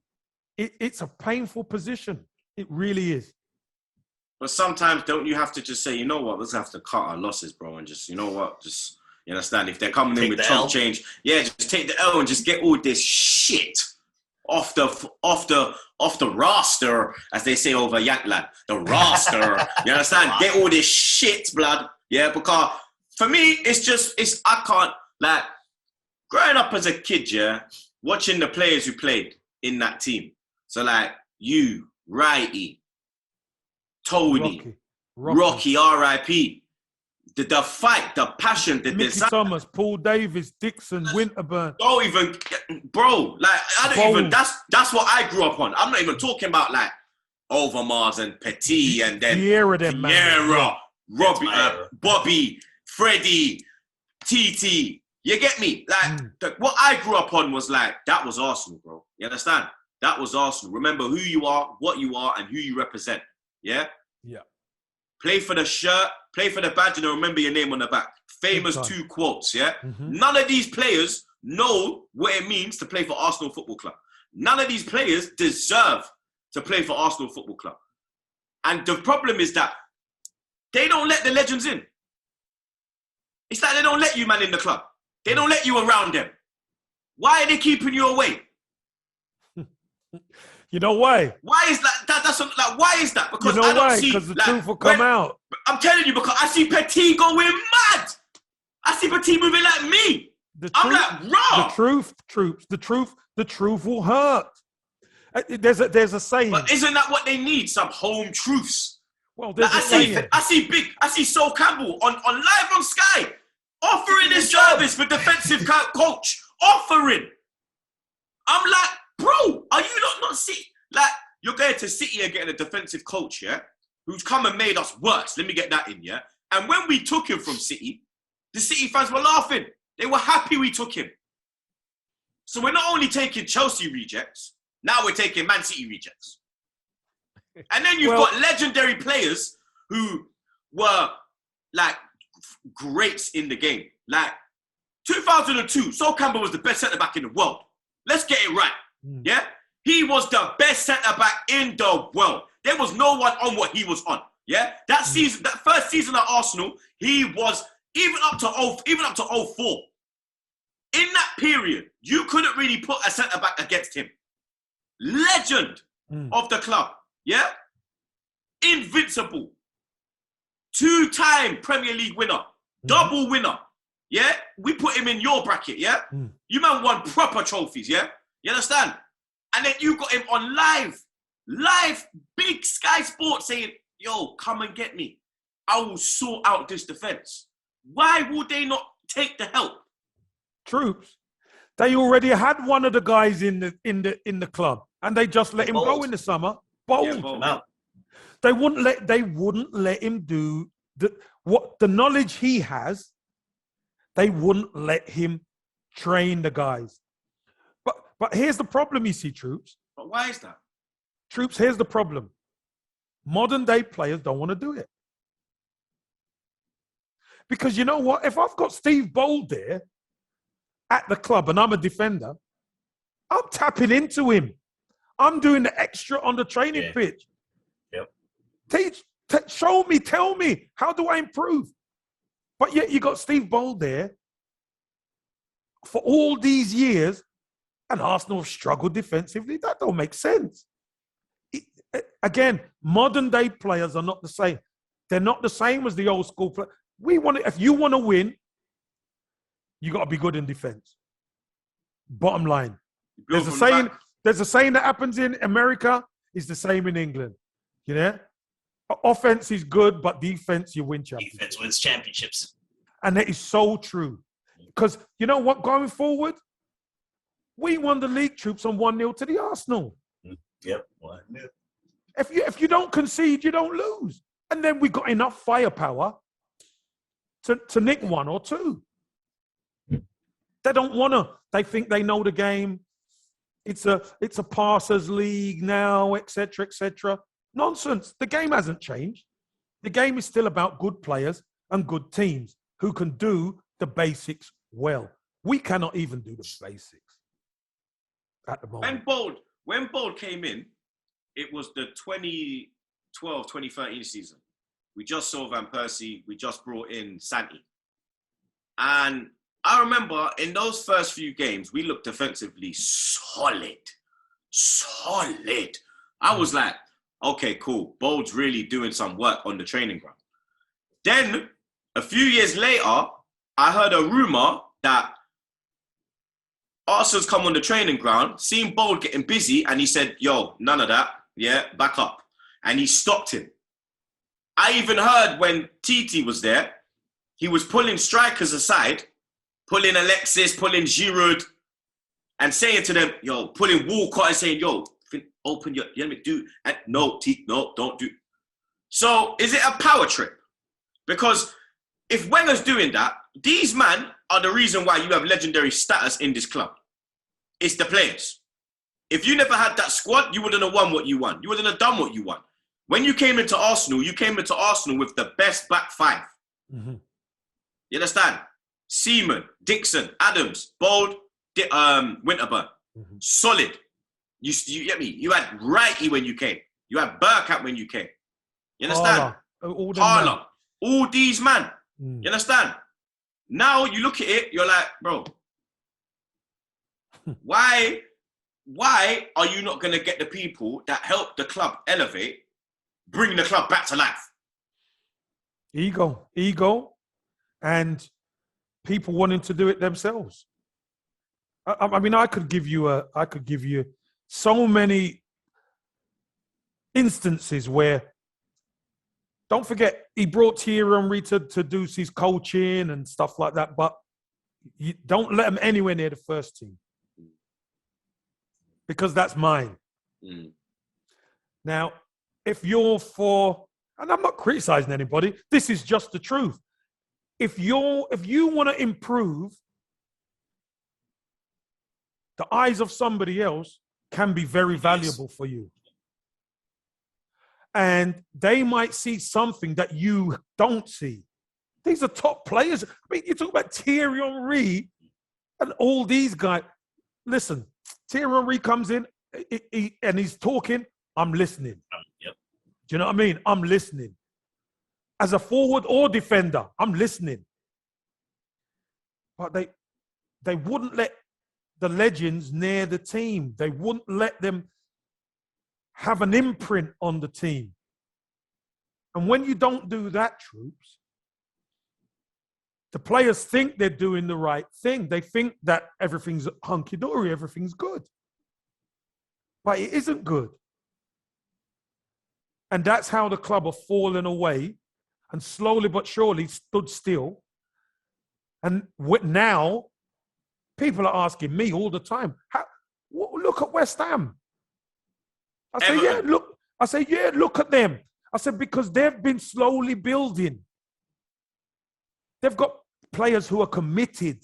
It's a painful position. It really is. But sometimes don't you have to just say, you know what, let's have to cut our losses, bro, and just, you know what, just, you understand, if they're coming in with chump change, just take the L and just get all this shit off the roster, as they say over Yankland, the roster. You understand? Get all this shit, blood. Yeah, because for me, I can't, like, growing up as a kid, watching the players who played in that team. So, like, you, Righty, Tony, Rocky, R.I.P. The fight, the passion, the Mickey desire. Thomas, Paul Davis, Dixon, Winterburn. Don't even, bro, like, I don't even, that's what I grew up on. I'm not even talking about, like, Overmars and Petit and then Vieira, Robbie, Bobby, Freddie, TT. You get me? Like, what I grew up on was like, that was Arsenal, bro. You understand? That was Arsenal. Remember who you are, what you are, and who you represent. Yeah? Yeah. Play for the shirt, play for the badge, and remember your name on the back. Famous 2 quotes, yeah? None of these players know what it means to play for Arsenal Football Club. None of these players deserve to play for Arsenal Football Club. And the problem is that they don't let the legends in. It's like they don't let you, man, in the club. They don't let you around them. Why are they keeping you away? You know why? Why is that? Why is that? Because you know I don't why? see. Because the truth will come out. I'm telling you, because I see Petit going mad. I see Petit moving like me. I'm like, raw. The truth will hurt. There's a saying. But isn't that what they need? Some home truths. Well, there's a saying. I see Sol Campbell on live on Sky offering his service for defensive coach. Offering. I'm like, bro, are you not see? Like, you're going to City and getting a defensive coach, yeah? Who's come and made us worse. Let me get that in, yeah? And when we took him from City, the City fans were laughing. They were happy we took him. So we're not only taking Chelsea rejects, now we're taking Man City rejects. And then you've got legendary players who were, like, greats in the game. Like, 2002, Sol Campbell was the best centre-back in the world. Let's get it right, yeah? He was the best centre-back in the world. There was no one on what he was on, yeah? That season, that first season at Arsenal, he was, even up to 04. In that period, you couldn't really put a centre-back against him. Legend of the club, yeah? Invincible. 2-time Premier League winner. Double winner. Yeah? We put him in your bracket, yeah? You man won proper trophies, yeah? You understand? And then you got him on live, big Sky Sports saying, yo, come and get me. I will sort out this defense. Why would they not take the help? Troopz. They already had one of the guys in the club, and they just let him go in the summer. Bold. No. They wouldn't let him do the knowledge he has. They wouldn't let him train the guys. But here's the problem, you see, Troopz. But why is that? Troopz, here's the problem. Modern day players don't want to do it. Because you know what? If I've got Steve Bold there at the club and I'm a defender, I'm tapping into him. I'm doing the extra on the training pitch. Yep. Show me, tell me, how do I improve? But yet you got Steve Bold there for all these years, and Arsenal have struggled defensively. That don't make sense. Again, modern day players are not the same. They're not the same as the old school players. If you want to win, you got to be good in defense. Bottom line. There's a saying that happens in America, is the same in England. You know? Offense is good, but defense, you win championships. Defense wins championships. And that is so true. Because you know what, going forward, we won the league, Troopz, on 1-0 to the Arsenal. Yep. 1-0. If you don't concede, you don't lose. And then we got enough firepower to nick 1 or 2. They don't want to. They think they know the game. it's a passers league now, etc., etc. Nonsense. The game hasn't changed. The game is still about good players and good teams who can do the basics well. We cannot even do the basics at the moment. When Bold came in, it was the 2012-2013 season. We just saw Van Persie. We just brought in Santi. And I remember in those first few games, we looked defensively solid. I was like, okay, cool. Bold's really doing some work on the training ground. Then, a few years later, I heard a rumor that Arsenal's come on the training ground, seen Bold getting busy, and he said, yo, none of that. Yeah, back up. And he stopped him. I even heard when TT was there, he was pulling strikers aside, pulling Alexis, pulling Giroud, and saying to them, yo, pulling Walcott and saying, yo, open your, let me do, and no, don't do. So is it a power trip? Because if Wenger's doing that, these men are the reason why you have legendary status in this club. It's the players. If you never had that squad, you wouldn't have won what you won. You wouldn't have done what you won. When you came into Arsenal with the best back five. Mm-hmm. You understand? Seaman, Dixon, Adams, Bold, Winterburn. Mm-hmm. Solid. You get me? You had Wrighty when you came. You had Burkhardt when you came. You understand? Harlan. All these man. You understand? Now you look at it, you're like, bro, why are you not going to get the people that help the club elevate, bring the club back to life? Ego, and people wanting to do it themselves. I mean, I could give you so many instances where, don't forget, he brought Thierry Henry to do his coaching and stuff like that, but you don't let him anywhere near the first team because that's mine. Now, if you're for, and I'm not criticizing anybody, this is just the truth. If you want to improve, the eyes of somebody else can be very valuable for you. And they might see something that you don't see. These are top players. I mean, you talk about Thierry Henry and all these guys. Listen, Thierry Henry comes in and he's talking, I'm listening. Yep. Do you know what I mean? I'm listening. As a forward or defender, I'm listening. But they wouldn't let the legends near the team. They wouldn't let them have an imprint on the team. And when you don't do that, Troopz, the players think they're doing the right thing. They think that everything's hunky-dory, everything's good. But it isn't good. And that's how the club have fallen away and slowly but surely stood still. And now, people are asking me all the time, look at West Ham. I say, look at them. I said, because they've been slowly building. They've got players who are committed.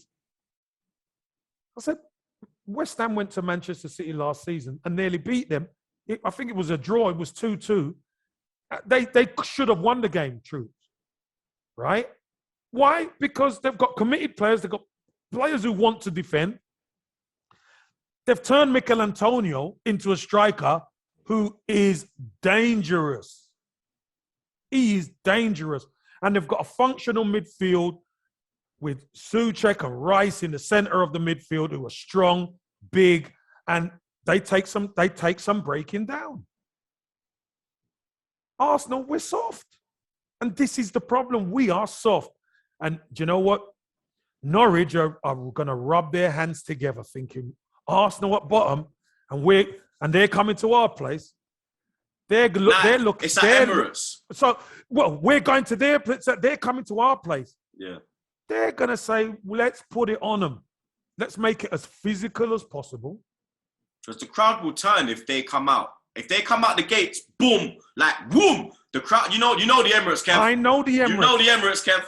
I said, West Ham went to Manchester City last season and nearly beat them. I think it was a draw. It was 2-2. They should have won the game, Troopz. Right? Why? Because they've got committed players. They've got players who want to defend. They've turned Mikel Antonio into a striker who is dangerous. He is dangerous. And they've got a functional midfield with Souček and Rice in the center of the midfield who are strong, big, and they take some breaking down. Arsenal, we're soft. And this is the problem. We are soft. And do you know what? Norwich are going to rub their hands together thinking, Arsenal at bottom, and they're coming to our place. They're looking. It's at Emirates. We're going to their place. They're coming to our place. Yeah. They're going to say, let's put it on them. Let's make it as physical as possible. Because the crowd will turn if they come out. If they come out the gates, boom, like boom, the crowd. You know the Emirates, Kev. I know the Emirates. You know the Emirates, Kev.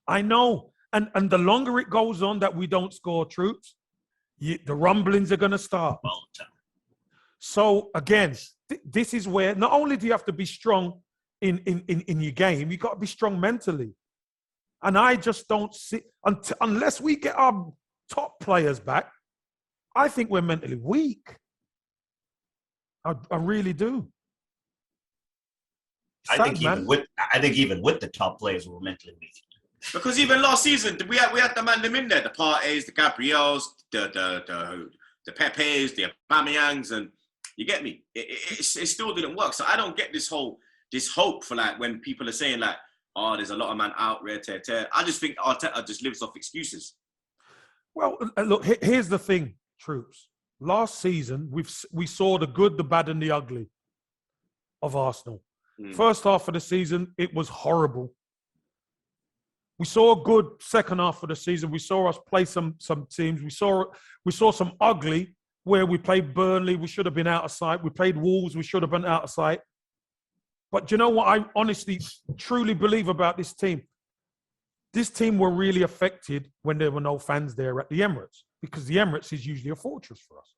I know. And the longer it goes on that we don't score, Troopz, The rumblings are going to start. So again, this is where not only do you have to be strong in your game, you got to be strong mentally. And I just don't see, unless we get our top players back, I think we're mentally weak. I really do. I think even with the top players, we're mentally weak. Because even last season, we had the man them in there, the Partey's, the Gabriels, the Pepes, the Aubameyangs, and you get me. It still didn't work. So I don't get this hope for like when people are saying like, oh, there's a lot of man out there. I just think Arteta just lives off excuses. Well, look, here's the thing, Troopz. Last season, we saw the good, the bad, and the ugly of Arsenal. First half of the season, it was horrible. We saw a good second half of the season. We saw us play some teams. We saw some ugly where we played Burnley. We should have been out of sight. We played Wolves. We should have been out of sight. But do you know what I honestly, truly believe about this team? This team were really affected when there were no fans there at the Emirates, because the Emirates is usually a fortress for us.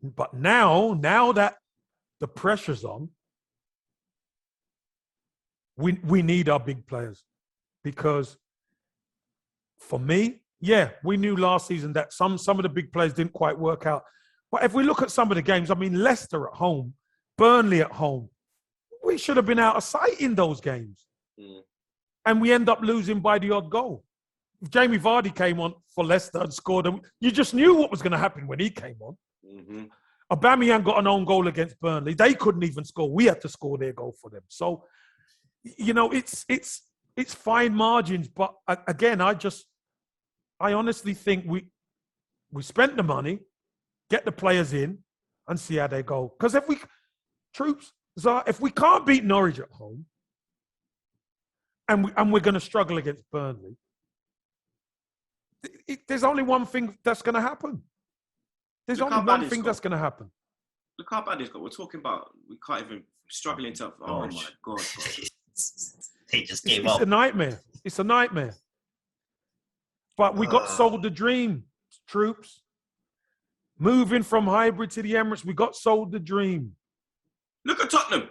But now that the pressure's on, we need our big players. Because for me, yeah, we knew last season that some of the big players didn't quite work out. But if we look at some of the games, I mean, Leicester at home, Burnley at home, we should have been out of sight in those games. And we end up losing by the odd goal. If Jamie Vardy came on for Leicester and scored, you just knew what was going to happen when he came on. Aubameyang got an own goal against Burnley. They couldn't even score. We had to score their goal for them. So, you know, it's fine margins. But again, I honestly think we spent the money, get the players in, and see how they go. Because if we can't beat Norwich at home, and we're going to struggle against Burnley, there's only one thing that's going to happen. There's only one thing that's going to happen. Look how bad it's got. We're talking about we can't even struggling to. Oh my God! They just gave up. It's a nightmare. It's a nightmare. But we got sold the dream, Troopz. Moving from hybrid to the Emirates, we got sold the dream. Look at Tottenham.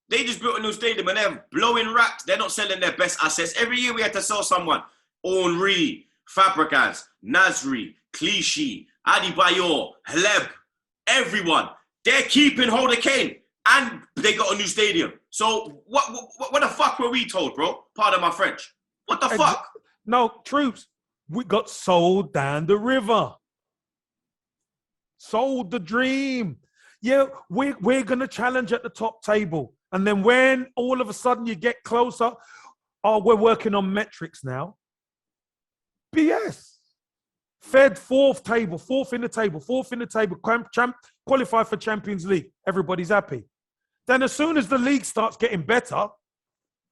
They just built a new stadium and they're blowing racks. They're not selling their best assets. Every year we had to sell someone. Henry, Fabregas, Nasri, Clichy, Adebayor, Haleb, everyone. They're keeping hold of Kane and they got a new stadium. So what the fuck were we told, bro? Pardon my French. What the fuck? No, Troopz, we got sold down the river. Sold the dream. Yeah, we're going to challenge at the top table. And then when all of a sudden you get closer, oh, we're working on metrics now. BS. Fed fourth in the table, qualify for Champions League. Everybody's happy. Then as soon as the league starts getting better,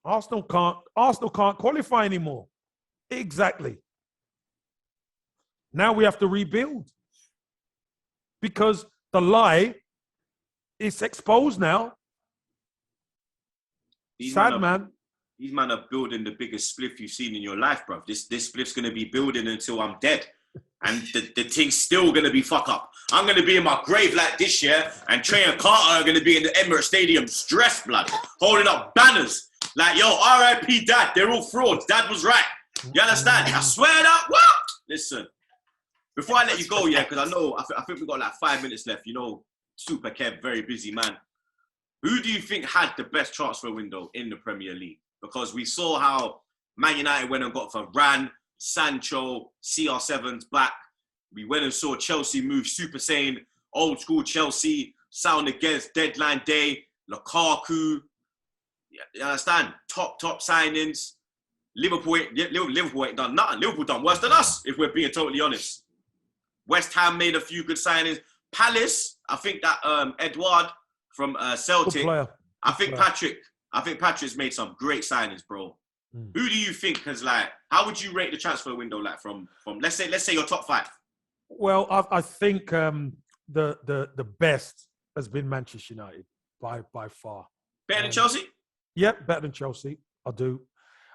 Arsenal can't qualify anymore. Exactly. Now we have to rebuild. Because the lie is exposed now. Sad, man. These men are building the biggest spliff you've seen in your life, bro. This spliff's going to be building until I'm dead. And the thing's still going to be fuck up. I'm going to be in my grave like this year, and Trey and Carter are going to be in the Emirates Stadium stressed, blood, holding up banners. Like, yo, R.I.P. Dad. They're all frauds. Dad was right. You understand? I swear that. What? Listen, before I let you go, yeah, because I think we've got like 5 minutes left. You know, Super Kev, very busy man. Who do you think had the best transfer window in the Premier League? Because we saw how Man United went and got Varane, Sancho, CR7's back. We went and saw Chelsea move Super Saiyan, old school Chelsea, sound against deadline day, Lukaku. You understand? Top signings. Liverpool ain't done nothing. Liverpool done worse than us, if we're being totally honest. West Ham made a few good signings. Palace, I think that Edouard from Celtic. I think Patrick's made some great signings, bro. Who do you think has how would you rate the transfer window from let's say your top 5? Well, I think the best has been Manchester United by far. Better than Chelsea? Yeah, better than Chelsea. I do.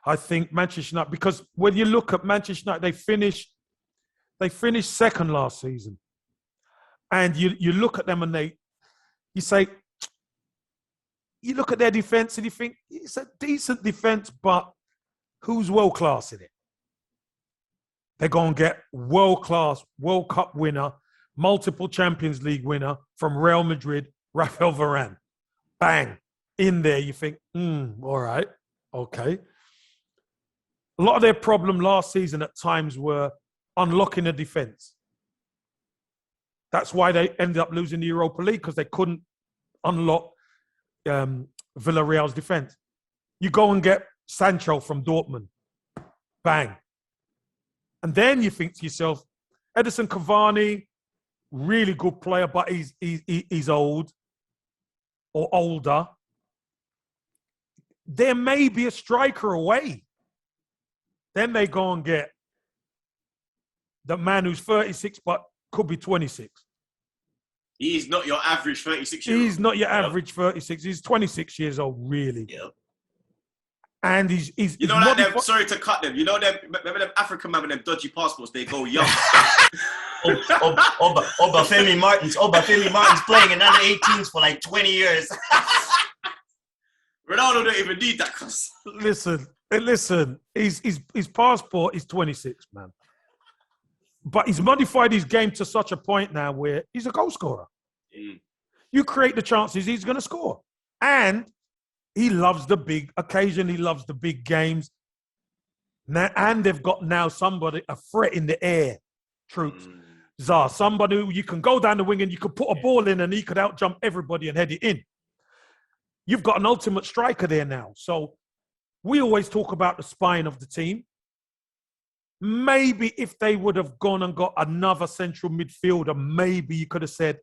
I think Manchester United, because when you look at Manchester United, They finished second last season. And you look at them and you look at their defense and you think, it's a decent defense, but who's world-class in it? They're going to get world-class, World Cup winner, multiple Champions League winner from Real Madrid, Rafael Varane. Bang. In there, you think, all right, okay. A lot of their problem last season at times were unlocking the defense. That's why they ended up losing the Europa League, because they couldn't unlock Villarreal's defense. You go and get Sancho from Dortmund. Bang. And then you think to yourself, Edison Cavani, really good player, but he's old or older. There may be a striker away. Then they go and get the man who's 36 but could be 26. He's not your average 36-year-old. He's not your average 36. He's 26 years old, really. Yep. And he's you know that them, sorry to cut them. You know them, remember them African man with them dodgy passports, they go young. Obafemi Martins playing in under 18s for like 20 years. Ronaldo don't even need that cause. Listen, his passport is 26, man. But he's modified his game to such a point now where he's a goal scorer. You create the chances, he's going to score. And he loves the big occasion. He loves the big games. Now, and they've got now somebody, a threat in the air, Troopz. Somebody who you can go down the wing and you could put a ball in and he could outjump everybody and head it in. You've got an ultimate striker there now. So we always talk about the spine of the team. Maybe if they would have gone and got another central midfielder, maybe you could have said,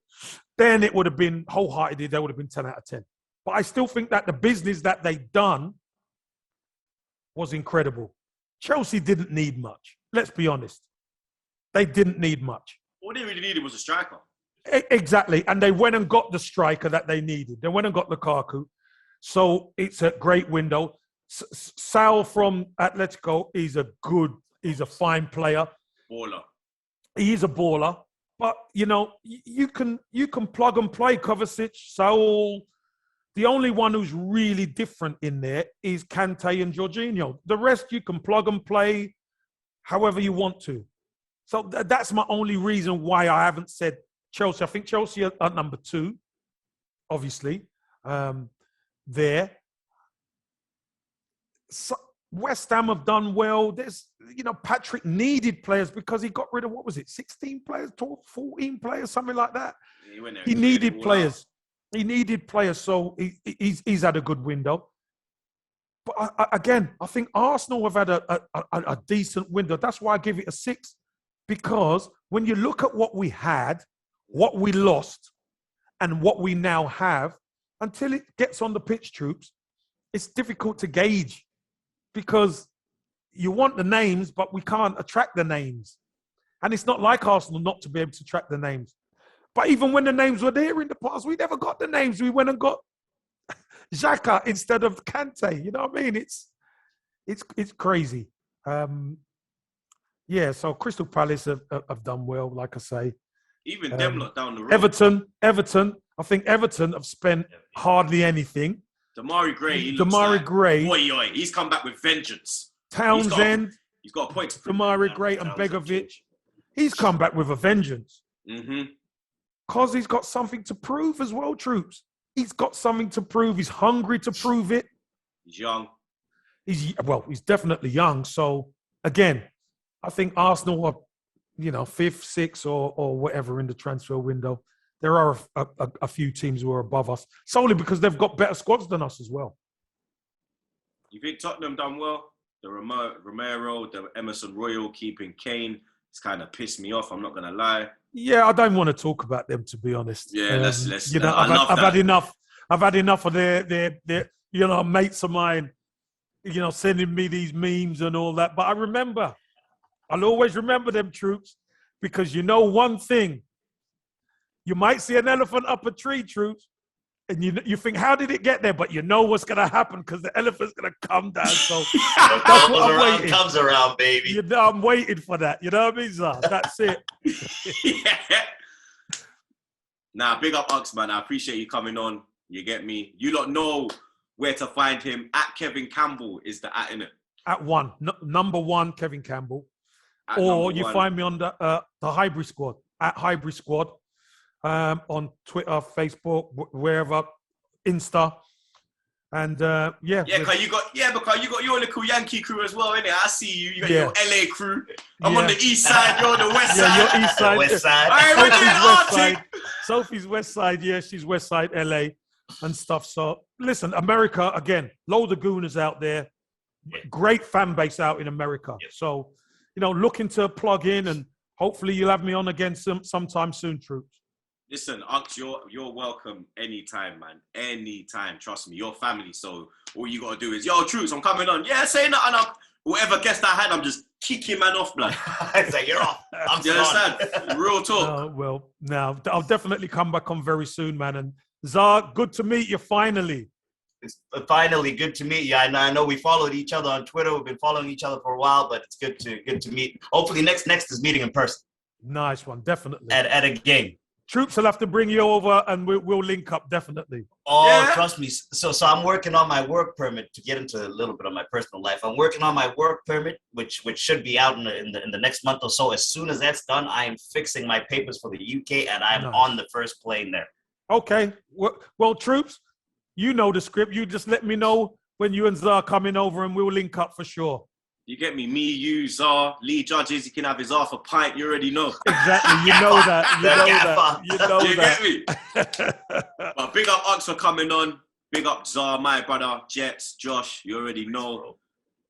then it would have been wholeheartedly, they would have been 10 out of 10. But I still think that the business that they've done was incredible. Chelsea didn't need much. Let's be honest. They didn't need much. All they really needed was a striker. Exactly. And they went and got the striker that they needed. They went and got Lukaku. So it's a great window. Sal from Atletico is he's a fine player. Baller. He is a baller. But, you know, you can plug and play Kovacic, Saul. The only one who's really different in there is Kante and Jorginho. The rest you can plug and play however you want to. So that's my only reason why I haven't said Chelsea. I think Chelsea are number 2, obviously, there. So West Ham have done well. There's, Patrick needed players because he got rid of, 16 players, 14 players, something like that. He needed players. He needed players, so he's had a good window. But again, I think Arsenal have had a decent window. That's why I give it a 6, because when you look at what we had, what we lost, and what we now have, until it gets on the pitch, Troopz, it's difficult to gauge because you want the names, but we can't attract the names. And it's not like Arsenal not to be able to track the names. But even when the names were there in the past, we never got the names. We went and got Xhaka instead of Kante. You know what I mean? It's crazy. So Crystal Palace have done well, like I say. Even them lot down the road. Everton. I think Everton have spent hardly anything. Damari Gray. Boy, he's come back with vengeance. Townsend. He's got a point to prove. Damari Gray and Begovic. He's come back with a vengeance. Mm-hmm. Because he's got something to prove as well, Troopz. He's got something to prove. He's hungry to prove it. He's young. He's definitely young. So, again, I think Arsenal are, 5th, 6th or whatever in the transfer window. There are a few teams who are above us, solely because they've got better squads than us as well. You think Tottenham done well? The Romero, the Emerson Royal keeping Kane. It's kind of pissed me off. I'm not going to lie. Yeah, I don't want to talk about them, to be honest. Yeah, let's. I've had enough. I've had enough of their mates of mine, sending me these memes and all that. But I'll always remember them, Troopz, because one thing. You might see an elephant up a tree, Troopz, And you think, how did it get there? But you know what's gonna happen because the elephant's gonna come down. So What that's goes what I'm around waiting. comes around, baby. You know, I'm waiting for that. You know what I mean, Zah? That's it. Yeah. Nah, big up Ux, man. I appreciate you coming on. You get me? You lot know where to find him. At Kevin Campbell is the at, innit? At one, number one, Kevin Campbell. At Or number you one. find me on the Hybrid Squad, at Hybrid Squad, on Twitter, Facebook, wherever, Insta. And Yeah, because you got your little Yankee crew as well, innit? I see you. You got your LA crew. I'm on the east side, you're on the west side. Yeah, you're east side. West side. Hey, we're doing Sophie's west Arctic. side. Sophie's west side, yeah, she's west side, LA and stuff. So listen, America, again, load of gooners out there. Yeah. Great fan base out in America. Yeah. So, looking to plug in, and hopefully you'll have me on again sometime soon, Troopz. Listen, Ux, you're welcome anytime, man. Anytime. Trust me, your family. So all you gotta do is, yo, Troopz, I'm coming on. Yeah, say nothing up. Whatever guest I had, I'm just kicking man off, blood. I say you're off. I'm You still understand? Real talk. Well, now I'll definitely come back on very soon, man. And Zah, good to meet you finally. It's finally good to meet you. I know we followed each other on Twitter. We've been following each other for a while, but it's good to meet. Hopefully next is meeting in person Nice one, definitely. at a game. Troopz will have to bring you over, and we'll link up definitely. Oh, Yeah. trust me. So I'm working on my work permit to get into a little bit of my personal life. I'm working on my work permit, which should be out in the next month or so. As soon as that's done, I am fixing my papers for the UK, and I'm Nice. on the first plane there. Okay. Well, Troopz, you know the script. You just let me know when you and Zah coming over, and we'll link up for sure. You get me? Me, you, Zah, Lee Judges, he can have his half a pint, you already know. Exactly. You know that. You know You that. get me? But big up Ux for coming on. Big up Zah, my brother, Jets, Josh, you already know.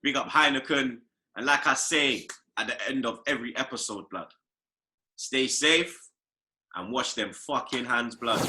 Big up Heineken. And like I say at the end of every episode, blood, stay safe and wash them fucking hands, blood.